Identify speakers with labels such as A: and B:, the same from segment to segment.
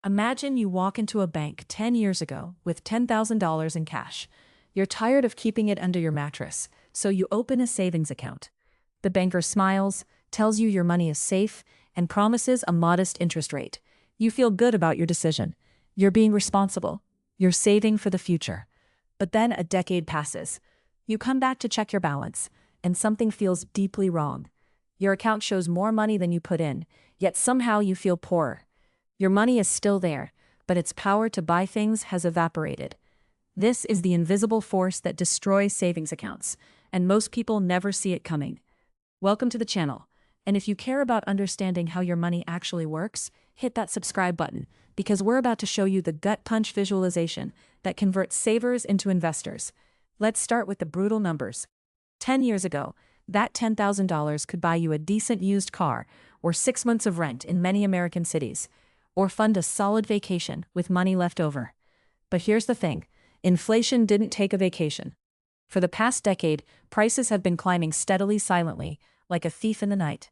A: Imagine you walk into a bank 10 years ago with $10,000 in cash. You're tired of keeping it under your mattress, so you open a savings account. The banker smiles, tells you your money is safe, and promises a modest interest rate. You feel good about your decision. You're being responsible. You're saving for the future. But then a decade passes. You come back to check your balance, and something feels deeply wrong. Your account shows more money than you put in, yet somehow you feel poorer. Your money is still there, but its power to buy things has evaporated. This is the invisible force that destroys savings accounts, and most people never see it coming. Welcome to the channel, and if you care about understanding how your money actually works, hit that subscribe button, because we're about to show you the gut punch visualization that converts savers into investors. Let's start with the brutal numbers. 10 years ago, that $10,000 could buy you a decent used car or 6 months of rent in many American cities, or fund a solid vacation with money left over. But here's the thing, inflation didn't take a vacation. For the past decade, prices have been climbing steadily silently, like a thief in the night.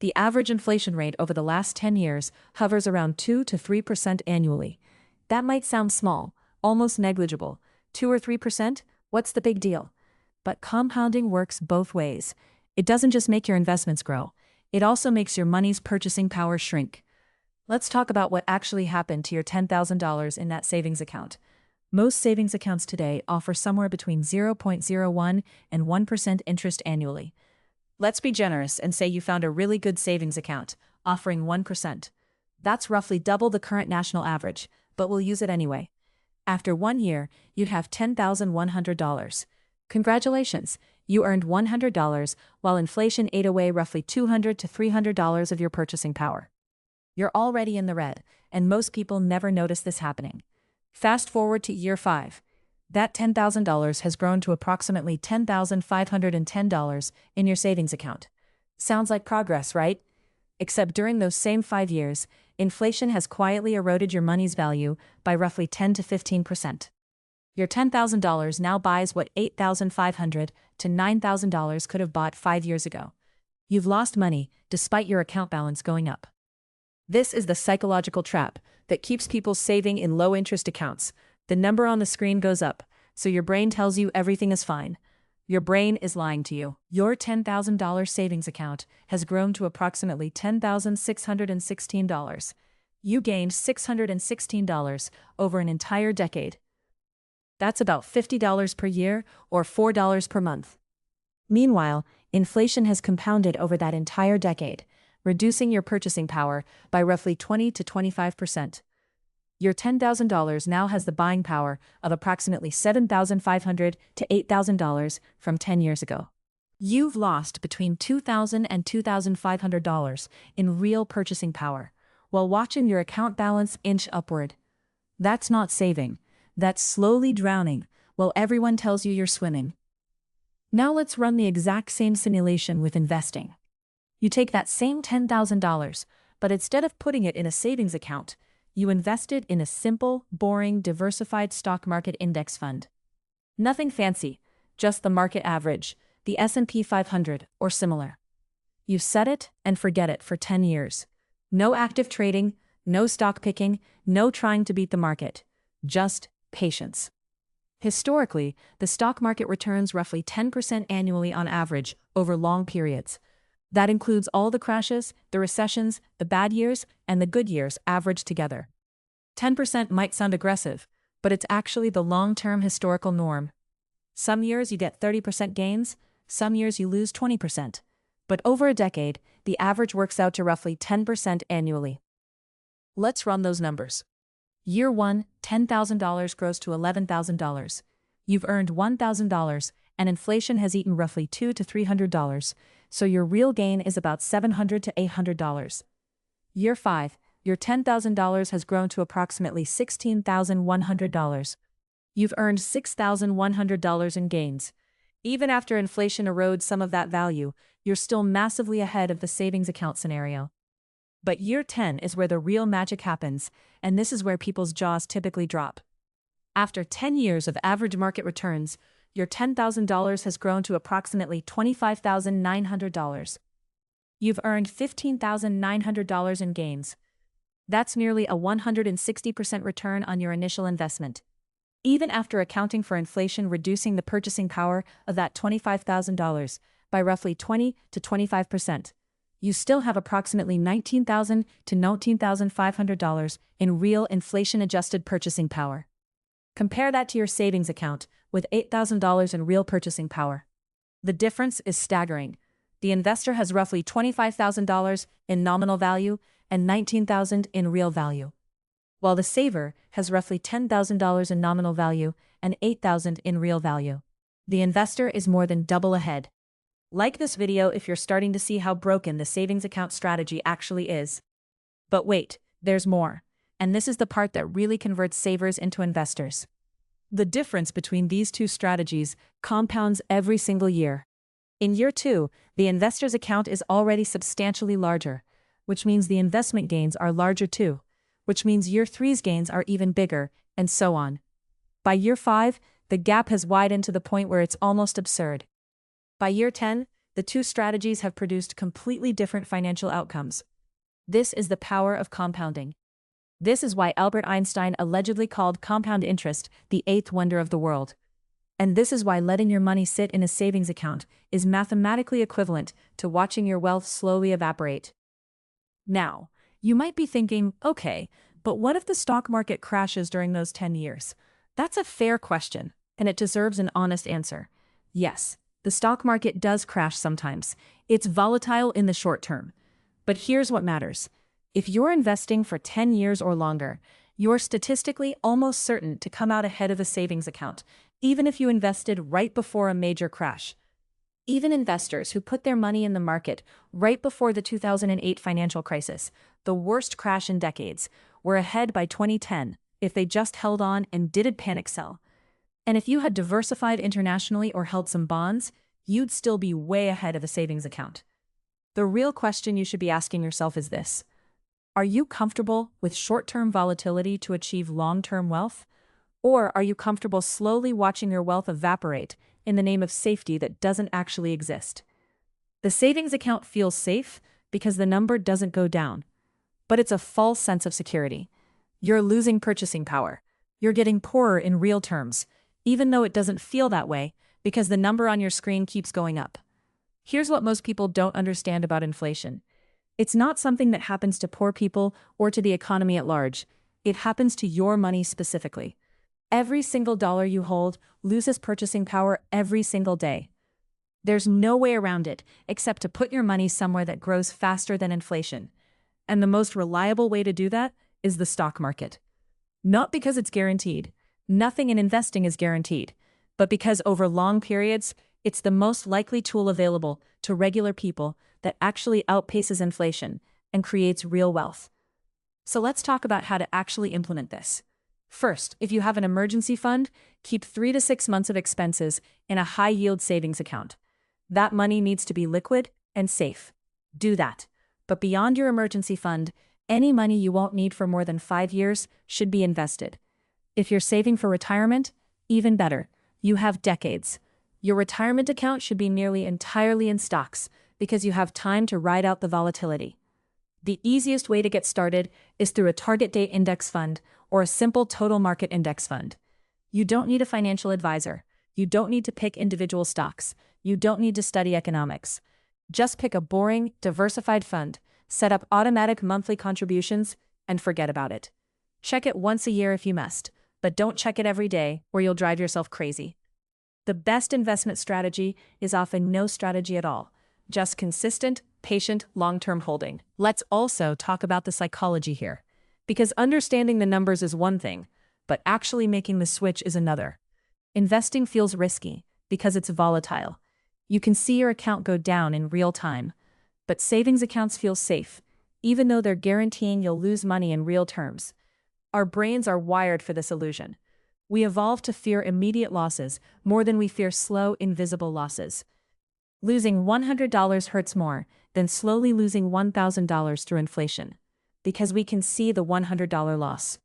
A: The average inflation rate over the last 10 years hovers around 2 to 3% annually. That might sound small, almost negligible. 2 or 3%? What's the big deal? But compounding works both ways. It doesn't just make your investments grow, it also makes your money's purchasing power shrink. Let's talk about what actually happened to your $10,000 in that savings account. Most savings accounts today offer somewhere between 0.01 and 1% interest annually. Let's be generous and say you found a really good savings account, offering 1%. That's roughly double the current national average, but we'll use it anyway. After 1 year, you'd have $10,100. Congratulations, you earned $100 while inflation ate away roughly $200 to $300 of your purchasing power. You're already in the red, and most people never notice this happening. Fast forward to year 5. That $10,000 has grown to approximately $10,510 in your savings account. Sounds like progress, right? Except during those same 5 years, inflation has quietly eroded your money's value by roughly 10 to 15%. Your $10,000 now buys what $8,500 to $9,000 could have bought 5 years ago. You've lost money despite your account balance going up. This is the psychological trap that keeps people saving in low-interest accounts. The number on the screen goes up, so your brain tells you everything is fine. Your brain is lying to you. Your $10,000 savings account has grown to approximately $10,616. You gained $616 over an entire decade. That's about $50 per year or $4 per month. Meanwhile, inflation has compounded over that entire decade, reducing your purchasing power by roughly 20 to 25%. Your $10,000 now has the buying power of approximately $7,500 to $8,000 from 10 years ago. You've lost between $2,000 and $2,500 in real purchasing power, while watching your account balance inch upward. That's not saving, that's slowly drowning, while everyone tells you you're swimming. Now let's run the exact same simulation with investing. You take that same $10,000, but instead of putting it in a savings account, you invest it in a simple, boring, diversified stock market index fund. Nothing fancy, just the market average, the S&P 500 or similar. You set it and forget it for 10 years. No active trading, no stock picking, no trying to beat the market. Just patience. Historically, the stock market returns roughly 10% annually on average over long periods. That includes all the crashes, the recessions, the bad years, and the good years averaged together. 10% might sound aggressive, but it's actually the long-term historical norm. Some years you get 30% gains, some years you lose 20%. But over a decade, the average works out to roughly 10% annually. Let's run those numbers. Year 1, $10,000 grows to $11,000. You've earned $1,000, and inflation has eaten roughly $200 to $300, so your real gain is about $700 to $800. Year 5, your $10,000 has grown to approximately $16,100. You've earned $6,100 in gains. Even after inflation erodes some of that value, you're still massively ahead of the savings account scenario. But year 10 is where the real magic happens, and this is where people's jaws typically drop. After 10 years of average market returns, your $10,000 has grown to approximately $25,900. You've earned $15,900 in gains. That's nearly a 160% return on your initial investment. Even after accounting for inflation reducing the purchasing power of that $25,000 by roughly 20 to 25%, you still have approximately $19,000 to $19,500 in real inflation-adjusted purchasing power. Compare that to your savings account with $8,000 in real purchasing power. The difference is staggering. The investor has roughly $25,000 in nominal value and $19,000 in real value, while the saver has roughly $10,000 in nominal value and $8,000 in real value. The investor is more than double ahead. Like this video if you're starting to see how broken the savings account strategy actually is. But wait, there's more. And this is the part that really converts savers into investors. The difference between these two strategies compounds every single year. In year 2, the investor's account is already substantially larger, which means the investment gains are larger too, which means year 3's gains are even bigger, and so on. By year 5, the gap has widened to the point where it's almost absurd. By year 10, the two strategies have produced completely different financial outcomes. This is the power of compounding. This is why Albert Einstein allegedly called compound interest the eighth wonder of the world. And this is why letting your money sit in a savings account is mathematically equivalent to watching your wealth slowly evaporate. Now, you might be thinking, okay, but what if the stock market crashes during those 10 years? That's a fair question, and it deserves an honest answer. Yes, the stock market does crash sometimes. It's volatile in the short term. But here's what matters. If you're investing for 10 years or longer, you're statistically almost certain to come out ahead of a savings account, even if you invested right before a major crash. Even investors who put their money in the market right before the 2008 financial crisis, the worst crash in decades, were ahead by 2010 if they just held on and didn't panic sell. And if you had diversified internationally or held some bonds, you'd still be way ahead of a savings account. The real question you should be asking yourself is this: are you comfortable with short-term volatility to achieve long-term wealth? Or are you comfortable slowly watching your wealth evaporate in the name of safety that doesn't actually exist? The savings account feels safe because the number doesn't go down, but it's a false sense of security. You're losing purchasing power. You're getting poorer in real terms, even though it doesn't feel that way because the number on your screen keeps going up. Here's what most people don't understand about inflation. It's not something that happens to poor people or to the economy at large. It happens to your money specifically. Every single dollar you hold loses purchasing power every single day. There's no way around it except to put your money somewhere that grows faster than inflation. And the most reliable way to do that is the stock market. Not because it's guaranteed. Nothing in investing is guaranteed. But because over long periods, it's the most likely tool available to regular people that actually outpaces inflation and creates real wealth. So let's talk about how to actually implement this. First, if you have an emergency fund, keep 3 to 6 months of expenses in a high-yield savings account. That money needs to be liquid and safe. Do that. But beyond your emergency fund, any money you won't need for more than 5 years should be invested. If you're saving for retirement, even better. You have decades. Your retirement account should be nearly entirely in stocks because you have time to ride out the volatility. The easiest way to get started is through a target date index fund or a simple total market index fund. You don't need a financial advisor. You don't need to pick individual stocks. You don't need to study economics. Just pick a boring, diversified fund, set up automatic monthly contributions, and forget about it. Check it once a year if you must, but don't check it every day or you'll drive yourself crazy. The best investment strategy is often no strategy at all, just consistent, patient, long-term holding. Let's also talk about the psychology here, because understanding the numbers is one thing, but actually making the switch is another. Investing feels risky because it's volatile. You can see your account go down in real time, but savings accounts feel safe, even though they're guaranteeing you'll lose money in real terms. Our brains are wired for this illusion. We evolved to fear immediate losses more than we fear slow, invisible losses. Losing $100 hurts more than slowly losing $1,000 through inflation, because we can see the $100 loss.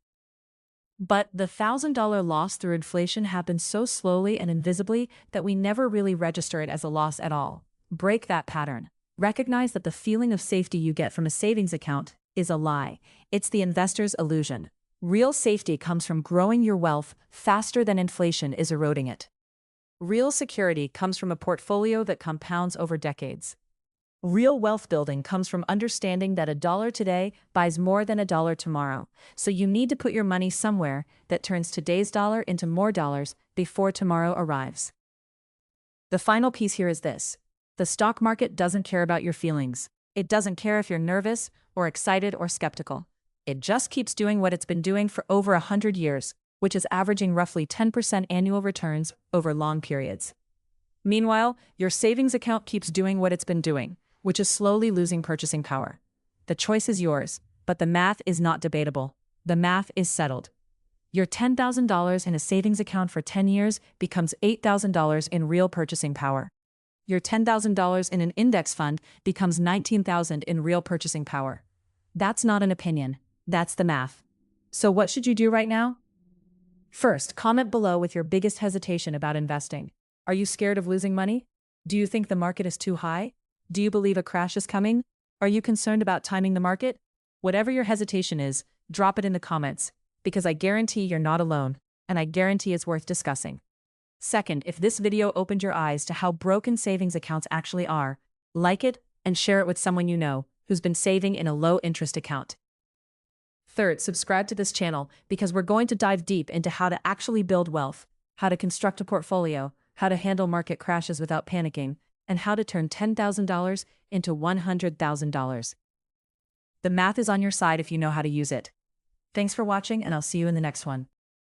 A: But the $1,000 loss through inflation happens so slowly and invisibly that we never really register it as a loss at all. Break that pattern. Recognize that the feeling of safety you get from a savings account is a lie. It's the investor's illusion. Real safety comes from growing your wealth faster than inflation is eroding it. Real security comes from a portfolio that compounds over decades. Real wealth building comes from understanding that $1 today buys more than $1 tomorrow. So you need to put your money somewhere that turns today's dollar into more dollars before tomorrow arrives. The final piece here is this. The stock market doesn't care about your feelings. It doesn't care if you're nervous or excited or skeptical. It just keeps doing what it's been doing for over 100 years, which is averaging roughly 10% annual returns over long periods. Meanwhile, your savings account keeps doing what it's been doing, which is slowly losing purchasing power. The choice is yours, but the math is not debatable. The math is settled. Your $10,000 in a savings account for 10 years becomes $8,000 in real purchasing power. Your $10,000 in an index fund becomes $19,000 in real purchasing power. That's not an opinion. That's the math. So what should you do right now? First, comment below with your biggest hesitation about investing. Are you scared of losing money? Do you think the market is too high? Do you believe a crash is coming? Are you concerned about timing the market? Whatever your hesitation is, drop it in the comments, because I guarantee you're not alone, and I guarantee it's worth discussing. Second, if this video opened your eyes to how broken savings accounts actually are, like it and share it with someone you know who's been saving in a low-interest account. Third, subscribe to this channel because we're going to dive deep into how to actually build wealth, how to construct a portfolio, how to handle market crashes without panicking, and how to turn $10,000 into $100,000. The math is on your side if you know how to use it. Thanks for watching, and I'll see you in the next one.